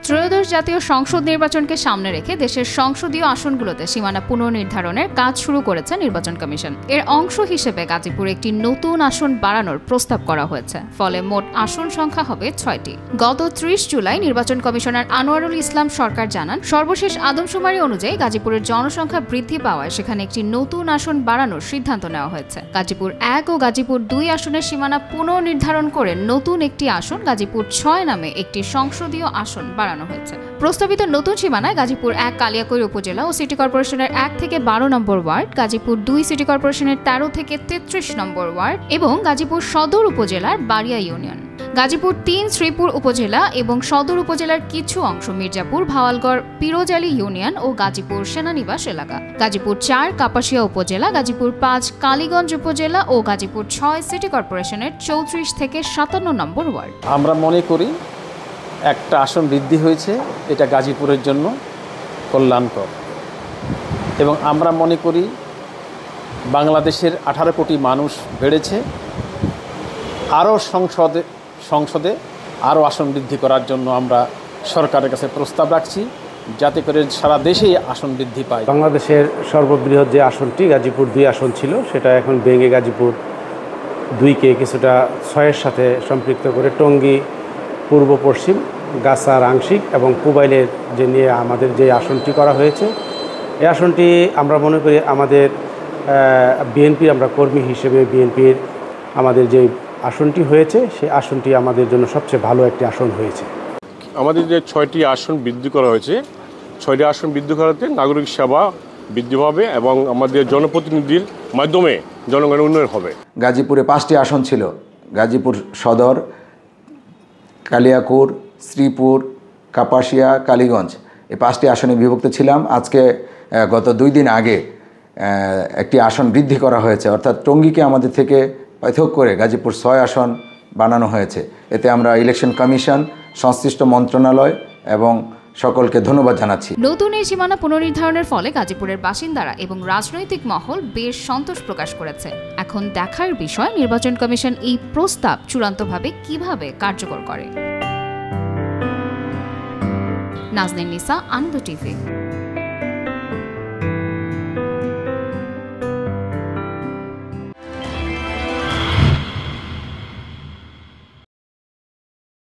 ত্রয়োদশ জাতীয় সংসদ নির্বাচনকে সামনে রেখে দেশের সংসদীয় আসনগুলোতে সীমানা পুনর্নির্ধারণের কাজ শুরু করেছে নির্বাচন কমিশন। এর অংশ হিসেবে গাজীপুরে একটি নতুন আসন বাড়ানোর প্রস্তাব করা হয়েছে। ফলে মোট আসন সংখ্যা হবে ৬টি। গত ৩০ জুলাই নির্বাচন কমিশনার আনোয়ারুল ইসলাম সরকার জানান, সর্বশেষ আদমশুমারি অনুযায়ী গাজীপুরের জনসংখ্যা বৃদ্ধি পাওয়ায় সেখানে একটি নতুন আসন বাড়ানোর সিদ্ধান্ত নেওয়া হয়েছে। গাজীপুর ১ ও গাজীপুর ২ আসনের সীমানা পুনর্নির্ধারণ করে নতুন একটি আসন গাজীপুর ৬ নামে একটি সংসদীয় আসন বাড়ানো হয়েছে। প্রস্তাবিত নতুন সীমানায় গাজীপুর ১ কালিয়াকৈর উপজেলা ও সিটি কর্পোরেশনের ১ থেকে ১২ নম্বর ওয়ার্ড, গাজীপুর ২ সিটি কর্পোরেশনের ১৩ থেকে ৩৩ নম্বর ওয়ার্ড এবং গাজীপুর সদর উপজেলার বাড়িয়া ইউনিয়ন, গাজীপুর ৩ শ্রীপুর উপজেলা এবং সদর উপজেলার কিছু অংশ মির্জাপুর, ভাওয়ালগড়, পিরোজালি ইউনিয়ন ও গাজীপুর সেনানিবাস এলাকা, গাজীপুর ৪ কাপাসিয়া উপজেলা, গাজীপুর ৫ কালীগঞ্জ উপজেলা ও গাজীপুর ৬ সিটি কর্পোরেশনের ৩৪ থেকে ৫৭ নম্বর ওয়ার্ড। আমরা মনে করি একটা আসন বৃদ্ধি হয়েছে, এটা গাজীপুরের জন্য কল্যাণকর এবং আমরা মনে করি বাংলাদেশের ১৮ কোটি মানুষ বেড়েছে, আরও সংসদে আরও আসন বৃদ্ধি করার জন্য আমরা সরকারের কাছে প্রস্তাব রাখছি, যাতে করে সারা দেশেই আসন বৃদ্ধি পায়। বাংলাদেশের সর্ববৃহৎ যে আসনটি গাজীপুর ২ আসন ছিল, সেটা এখন ভেঙে গাজীপুর ২কে কিছুটা ৬-এর সাথে সম্পৃক্ত করে টঙ্গী, পূর্ব পশ্চিম, গাছার আংশিক এবং পুবাইলের যে নিয়ে আমাদের যে আসনটি করা হয়েছে, এই আসনটি আমরা মনে করি আমাদের বিএনপি, আমরা কর্মী হিসেবে বিএনপির আমাদের যে আসনটি হয়েছে সেই আসনটি আমাদের জন্য সবচেয়ে ভালো একটি আসন হয়েছে। আমাদের যে ৬টি আসন বৃদ্ধি করা হয়েছে, ৬টি আসন বৃদ্ধি করাতে নাগরিক সেবা বৃদ্ধি হবে এবং আমাদের জনপ্রতিনিধির মাধ্যমে জনগণের উন্নয়ন হবে। গাজীপুরে ৫টি আসন ছিল, গাজীপুর সদর, কালিয়াকৈর, শ্রীপুর, কাপাসিয়া, কালীগঞ্জ, এই 5টি আসনে বিভক্ত ছিলাম। আজকে গত ২ দিন আগে একটি আসন বৃদ্ধি করা হয়েছে, অর্থাৎ টঙ্গীকে আমাদের থেকে পৃথক করে গাজীপুর ৬ আসন বানানো হয়েছে। এতে আমরা ইলেকশন কমিশন, সংশ্লিষ্ট মন্ত্রণালয় এবং সকলকে ধন্যবাদ জানাচ্ছি। নতুন এই সীমানা পুনর্নির্ধারণের ফলে গাজীপুরের বাসিন্দারা এবং রাজনৈতিক মহল বেশ সন্তোষ প্রকাশ করেছে। এখন দেখার বিষয় নির্বাচন কমিশন এই প্রস্তাব চূড়ান্তভাবে কিভাবে কার্যকর করে। নাজনীন নিসা, আনন্দ টিভি।